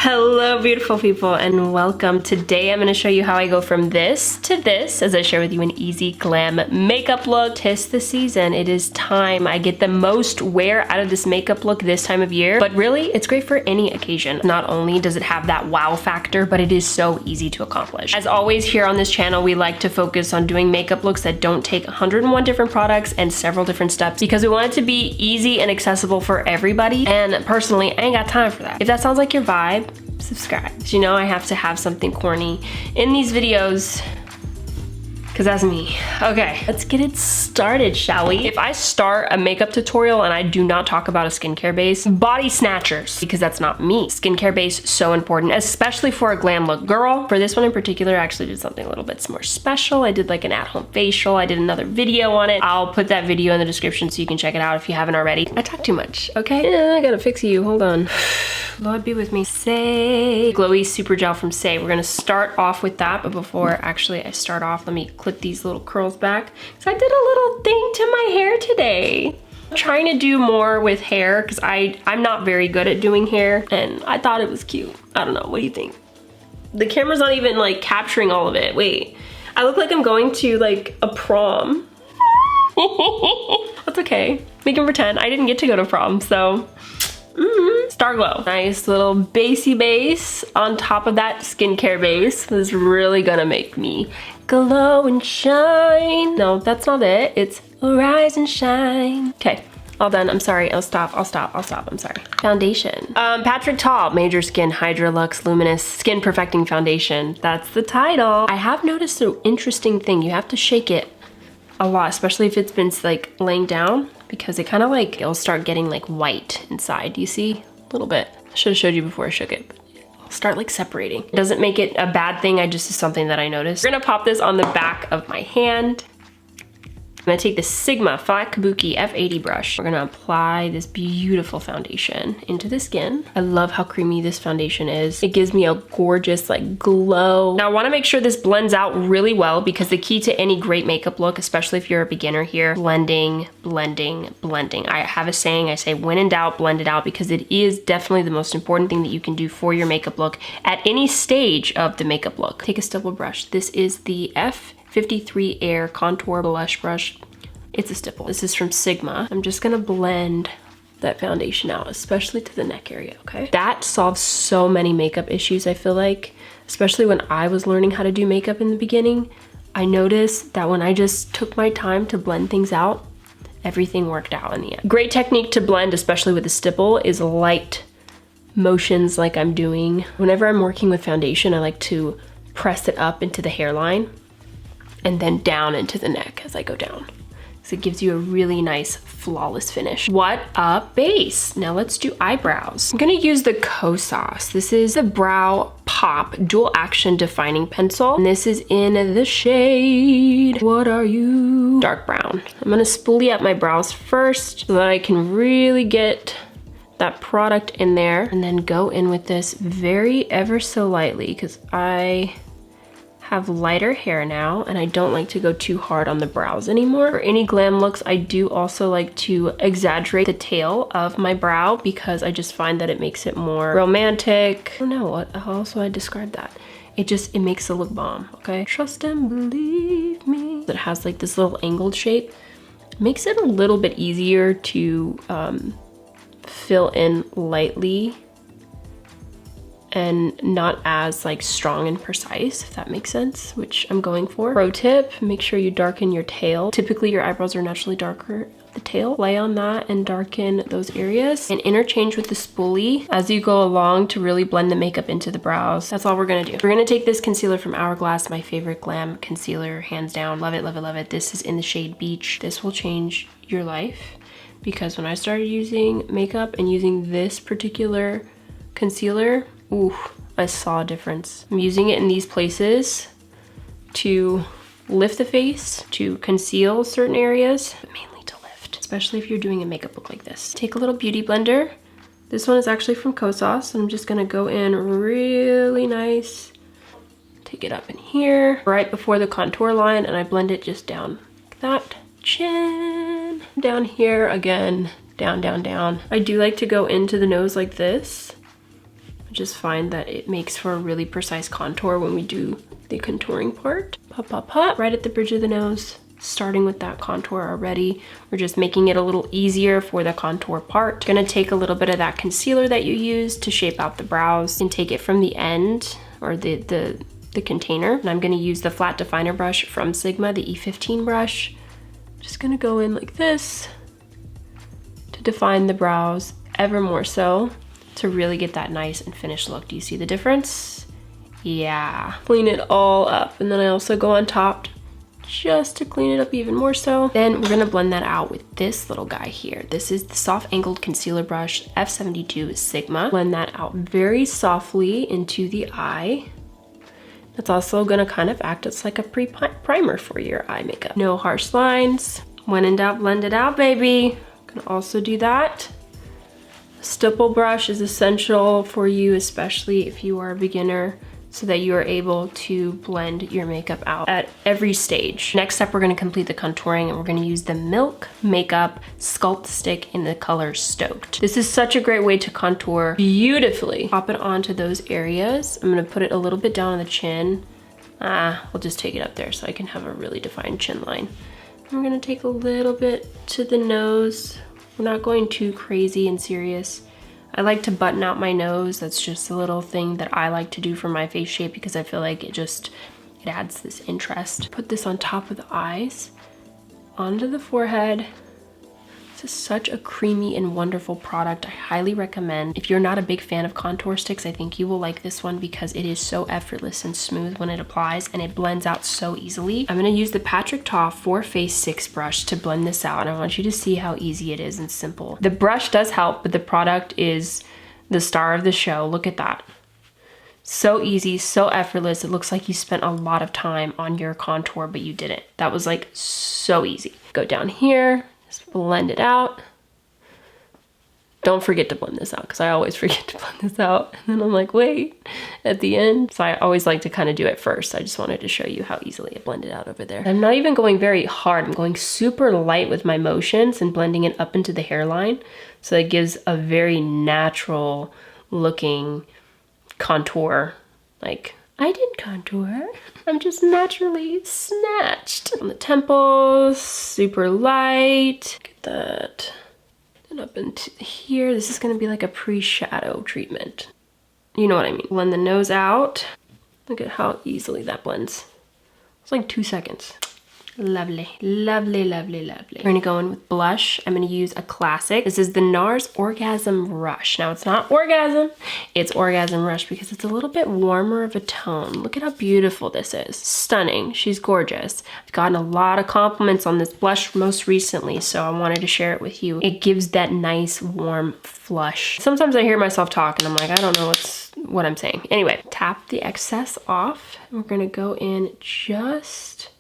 Hello beautiful people and welcome. Today I'm going to show you how I go from this to this as I share with you an easy glam makeup look. 'Tis the season, it is time. I get the most wear out of this makeup look this time of year, but really it's great for any occasion. Not only does it have that wow factor, but it is so easy to accomplish. As always here on this channel, we like to focus on doing makeup looks that don't take 101 different products and several different steps because we want it to be easy and accessible for everybody. And personally, I ain't got time for that. If that sounds like your vibe, subscribe. You know I have to have something corny in these videos because that's me. Okay, let's get it started, shall we? If I start a makeup tutorial and I do not talk about a skincare base, body snatchers, because that's not me. Skincare base, so important, especially for a glam look. Girl, for this one in particular, I actually did something a little bit more special. I did like an at-home facial. I did another video on it. I'll put that video in the description so you can check it out if you haven't already. I talk too much, okay? Yeah, I gotta fix you, hold on. Lord be with me. Say Glowy Super Gel from Say. We're gonna start off with that, but before actually I start off, let me clip these little curls back. So I did a little thing to my hair today. I'm trying to do more with hair because I'm not very good at doing hair and I thought it was cute. I don't know, what do you think? The camera's not even like capturing all of it. Wait, I look like I'm going to like a prom. That's okay, we can pretend. I didn't get to go to prom, so. Star Glow. Nice little basey base on top of that skincare base. This is really gonna make me glow and shine. No, that's not it. It's rise and shine. Okay, all done. I'm sorry. I'll stop. I'm sorry. Foundation. Patrick Ta, Major Skin Hydra Luxe Luminous Skin Perfecting Foundation. That's the title. I have noticed an interesting thing. You have to shake it a lot, especially if it's been like laying down, because it kind of like, it'll start getting like white inside. Do you see? A little bit. I should have showed you before I shook it, but it'll start like separating. It doesn't make it a bad thing, I just is something that I noticed. We're gonna pop this on the back of my hand. I'm gonna take the Sigma Flat Kabuki F80 brush. We're gonna apply this beautiful foundation into the skin. I love how creamy this foundation is. It gives me a gorgeous like glow. Now I wanna make sure this blends out really well because the key to any great makeup look, especially if you're a beginner here, blending, blending, blending. I have a saying, I say when in doubt, blend it out, because it is definitely the most important thing that you can do for your makeup look at any stage of the makeup look. Take a stipple brush. This is the F53 Air Contour Blush Brush. It's a stipple. This is from Sigma. I'm just gonna blend that foundation out, especially to the neck area, okay? That solves so many makeup issues, I feel like, especially when I was learning how to do makeup in the beginning. I noticed that when I just took my time to blend things out, everything worked out in the end. Great technique to blend, especially with a stipple, is light motions like I'm doing. Whenever I'm working with foundation, I like to press it up into the hairline and then down into the neck as I go down. So it gives you a really nice, flawless finish. What a base. Now let's do eyebrows. I'm gonna use the Kosas. This is the Brow Pop Dual Action Defining Pencil. And this is in the shade, what are you? Dark brown. I'm gonna spoolie up my brows first so that I can really get that product in there, and then go in with this very ever so lightly because I have lighter hair now and I don't like to go too hard on the brows anymore. For any glam looks, I do also like to exaggerate the tail of my brow because I just find that it makes it more romantic. I don't know how else would I describe that. It makes it look bomb, okay? Trust and believe me. It has like this little angled shape. It makes it a little bit easier to fill in lightly and not as like strong and precise, if that makes sense, which I'm going for. Pro tip, make sure you darken your tail. Typically your eyebrows are naturally darker at the tail. Lay on that and darken those areas and interchange with the spoolie as you go along to really blend the makeup into the brows. That's all we're gonna do. We're gonna take this concealer from Hourglass, my favorite glam concealer, hands down. Love it, love it, love it. This is in the shade Beach. This will change your life because when I started using makeup and using this particular concealer, ooh, I saw a difference. I'm using it in these places to lift the face, to conceal certain areas, but mainly to lift, especially if you're doing a makeup look like this. Take a little beauty blender. This one is actually from Kosas, and I'm just gonna go in really nice. Take it up in here, right before the contour line, and I blend it just down like that. Chin, down here again, down, down, down. I do like to go into the nose like this. just find that it makes for a really precise contour when we do the contouring part. Pop, pop, pop, right at the bridge of the nose. Starting with that contour already. We're just making it a little easier for the contour part. Gonna take a little bit of that concealer that you used to shape out the brows and take it from the end, or the container. And I'm gonna use the flat definer brush from Sigma, the E15 brush. Just gonna go in like this to define the brows ever more so, to really get that nice and finished look. Do you see the difference? Yeah. Clean it all up. And then I also go on top just to clean it up even more so. Then we're gonna blend that out with this little guy here. This is the soft angled concealer brush, F72 Sigma. Blend that out very softly into the eye. It's also gonna kind of act as like a pre-primer for your eye makeup. No harsh lines. When in doubt, blend it out, baby. Gonna also do that. Stipple brush is essential for you, especially if you are a beginner, so that you are able to blend your makeup out at every stage. Next up, we're gonna complete the contouring, and we're gonna use the Milk Makeup Sculpt Stick in the color Stoked. This is such a great way to contour beautifully. Pop it onto those areas. I'm gonna put it a little bit down on the chin. We'll just take it up there so I can have a really defined chin line. I'm gonna take a little bbit to the nose. We're not going too crazy and serious. I like to button out my nose. That's just a little thing that I like to do for my face shape because I feel like it adds this interest. Put this on top of the eyes, onto the forehead. This is such a creamy and wonderful product. I highly recommend. If you're not a big fan of contour sticks, I think you will like this one because it is so effortless and smooth when it applies, and it blends out so easily. I'm gonna use the Patrick Ta 4Face6 brush to blend this out, and I want you to see how easy it is and simple. The brush does help, but the product is the star of the show. Look at that. So easy, so effortless. It looks like you spent a lot of time on your contour, but you didn't. That was like so easy. Go down here. Just blend it out. Don't forget to blend this out, because I always forget to blend this out. And then I'm like, wait, at the end. So I always like to kind of do it first. I just wanted to show you how easily it blended out over there. I'm not even going very hard. I'm going super light with my motions and blending it up into the hairline. So it gives a very natural looking contour. Like, I didn't contour. I'm just naturally snatched. On the temples, super light. Look at that. And up into here, this is gonna be like a pre-shadow treatment. You know what I mean. Blend the nose out. Look at how easily that blends. It's like 2 seconds. Lovely, lovely, lovely, lovely. We're gonna go in with blush. I'm gonna use a classic. This is the NARS Orgasm Rush. Now it's not orgasm, it's Orgasm Rush because it's a little bit warmer of a tone. Look at how beautiful this is. Stunning, she's gorgeous. I've gotten a lot of compliments on this blush most recently, so I wanted to share it with you. It gives that nice warm flush. Sometimes I hear myself talk and I'm like, I don't know what I'm saying. Anyway, tap the excess off. We're gonna go in just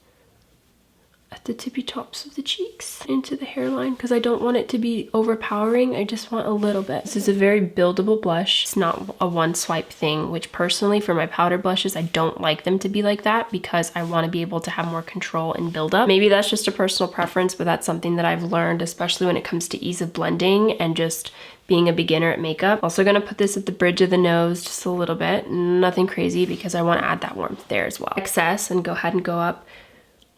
at the tippy tops of the cheeks into the hairline because I don't want it to be overpowering. I just want a little bit. This is a very buildable blush. It's not a one swipe thing, which personally for my powder blushes, I don't like them to be like that because I want to be able to have more control and build up. Maybe that's just a personal preference, but that's something that I've learned, especially when it comes to ease of blending and just being a beginner at makeup. Also gonna put this at the bridge of the nose just a little bit. Nothing crazy because I want to add that warmth there as well. Excess, and go ahead and go up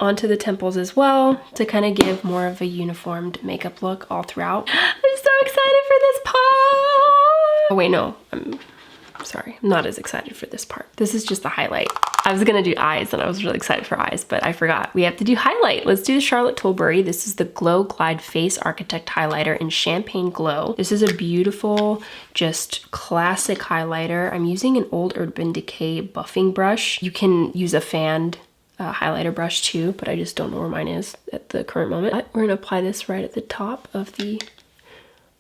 onto the temples as well to kind of give more of a uniformed makeup look all throughout. I'm so excited for this part. Oh wait, no, I'm sorry. I'm not as excited for this part. This is just the highlight. I was gonna do eyes and I was really excited for eyes, but I forgot. We have to do highlight. Let's do the Charlotte Tilbury. This is the Glow Glide Face Architect Highlighter in Champagne Glow. This is a beautiful, just classic highlighter. I'm using an old Urban Decay buffing brush. You can use a fanned highlighter brush too, but I just don't know where mine is at the current moment. We're gonna apply this right at the top of the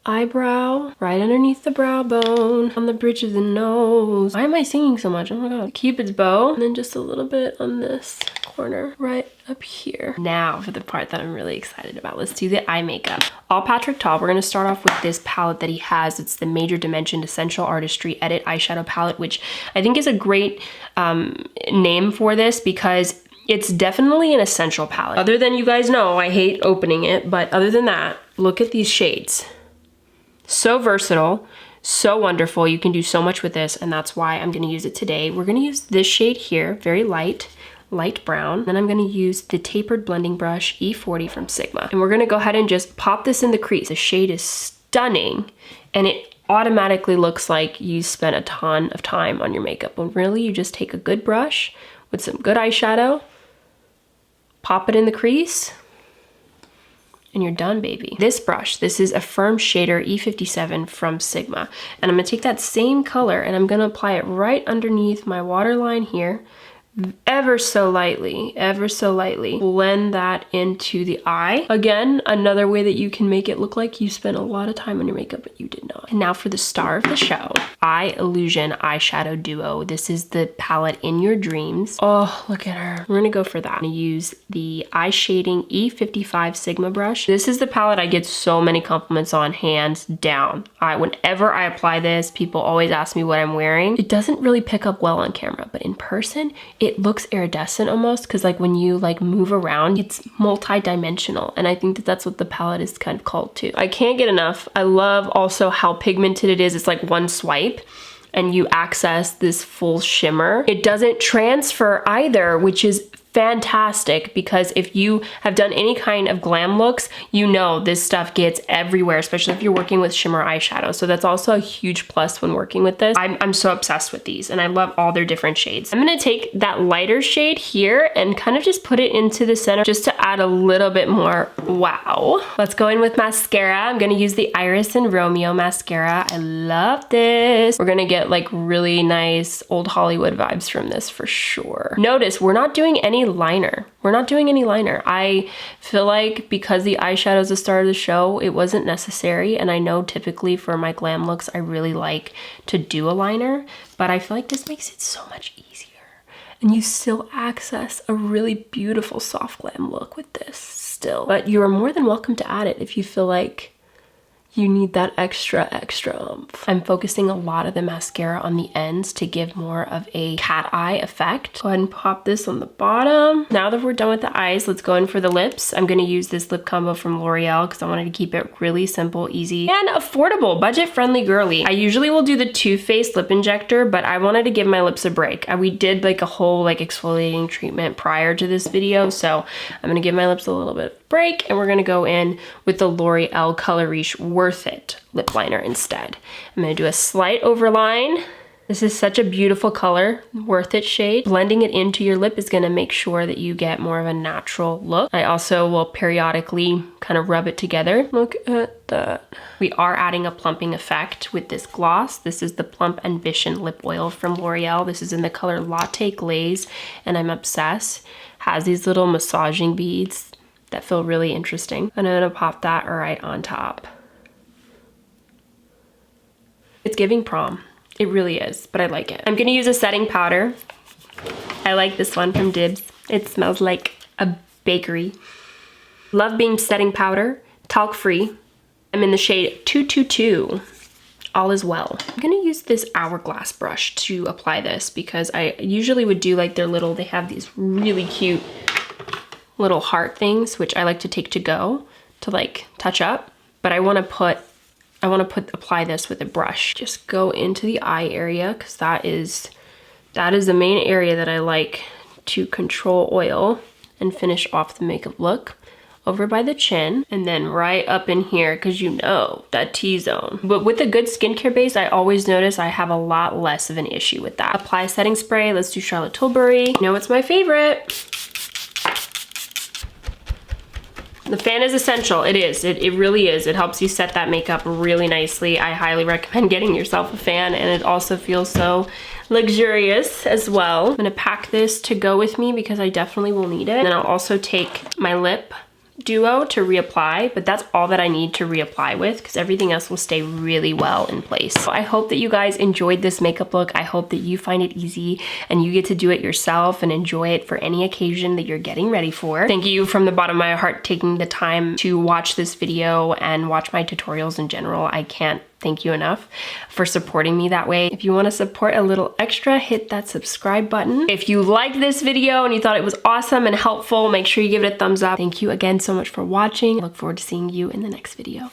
eyebrow, right underneath the brow bone, on the bridge of the nose. Why am I singing so much? Oh my god. Cupid's bow, and then just a little bit on this corner right up here. Now for the part that I'm really excited about. Let's do the eye makeup. All Patrick Ta. We're gonna start off with this palette that he has. It's the Major Dimension Essential Artistry Edit Eyeshadow Palette, which I think is a great name for this because it's definitely an essential palette. Other than, you guys know, I hate opening it, but other than that, look at these shades. So versatile, So wonderful. You can do so much with this, and that's why I'm gonna use it today. We're gonna use this shade here, very light brown. Then I'm gonna use the tapered blending brush E40 from Sigma. And we're gonna go ahead and just pop this in the crease. The shade is stunning, and it automatically looks like you spent a ton of time on your makeup. When really you just take a good brush with some good eyeshadow, pop it in the crease, and you're done, baby. This brush, this is a Firm Shader E57 from Sigma. And I'm gonna take that same color and I'm gonna apply it right underneath my waterline here, ever so lightly, blend that into the eye. Again, another way that you can make it look like you spent a lot of time on your makeup, but you did not. And now for the star of the show, Eye Illusion Eyeshadow Duo. This is the palette In Your Dreams. Oh, look at her. We're gonna go for that. I'm gonna use the Eye Shading E55 Sigma brush. This is the palette I get so many compliments on, hands down. Whenever I apply this, people always ask me what I'm wearing. It doesn't really pick up well on camera, but in person, it looks iridescent almost, because like when you like move around, it's multi-dimensional, and I think that that's what the palette is kind of called too. I can't get enough. I love also how pigmented it is. It's like one swipe and you access this full shimmer. It doesn't transfer either, which is fantastic, because if you have done any kind of glam looks, you know this stuff gets everywhere, especially if you're working with shimmer eyeshadow. So that's also a huge plus when working with this. I'm so obsessed with these, and I love all their different shades. I'm gonna take that lighter shade here and kind of just put it into the center just to add a little bit more wow. Let's go in with mascara. I'm gonna use the Iris and Romeo mascara. I love this. We're gonna get like really nice old Hollywood vibes from this for sure. Notice we're not doing any liner. We're not doing any liner. I feel like because the eyeshadow is the star of the show, it wasn't necessary. And I know typically for my glam looks, I really like to do a liner, but I feel like this makes it so much easier. And you still access a really beautiful soft glam look with this still. But you are more than welcome to add it if you feel like you need that extra oomph. I'm focusing a lot of the mascara on the ends to give more of a cat eye effect. Go ahead and pop this on the bottom. Now that we're done with the eyes, let's go in for the lips. I'm gonna use this lip combo from L'Oreal because I wanted to keep it really simple, easy, and affordable, budget-friendly, girly. I usually will do the Too Faced lip injector, but I wanted to give my lips a break. We did like a whole like exfoliating treatment prior to this video, so I'm gonna give my lips a little bit of break, and we're gonna go in with the L'Oreal Color Riche Worth It lip liner instead. I'm gonna do a slight overline. This is such a beautiful color, Worth It shade. Blending it into your lip is gonna make sure that you get more of a natural look. I also will periodically kind of rub it together. Look at that. We are adding a plumping effect with this gloss. This is the Plump Ambition lip oil from L'Oreal. This is in the color Latte Glaze, and I'm obsessed. Has these little massaging beads that feel really interesting. And I'm gonna pop that right on top. It's giving prom. It really is, but I like it. I'm gonna use a setting powder. I like this one from Dibs. It smells like a bakery. Love Beam setting powder, talc free. I'm in the shade 222. All is well. I'm gonna use this Hourglass brush to apply this because I usually would do like they have these really cute little heart things, which I like to take to go to like touch up, but I wanna apply this with a brush. Just go into the eye area, because that is the main area that I like to control oil and finish off the makeup look. Over by the chin, and then right up in here, because you know, that T-zone. But with a good skincare base, I always notice I have a lot less of an issue with that. Apply setting spray. Let's do Charlotte Tilbury. You know what's my favorite? The fan is essential. It is. It really is. It helps you set that makeup really nicely. I highly recommend getting yourself a fan, and it also feels so luxurious as well. I'm gonna pack this to go with me because I definitely will need it. And then I'll also take my lip duo to reapply, but that's all that I need to reapply with because everything else will stay really well in place. So I hope that you guys enjoyed this makeup look. I hope that you find it easy and you get to do it yourself and enjoy it for any occasion that you're getting ready for. Thank you from the bottom of my heart taking the time to watch this video and watch my tutorials in general. I can't thank you enough for supporting me that way. If you want to support a little extra, hit that subscribe button. If you liked this video and you thought it was awesome and helpful, make sure you give it a thumbs up. Thank you again so much for watching. I look forward to seeing you in the next video.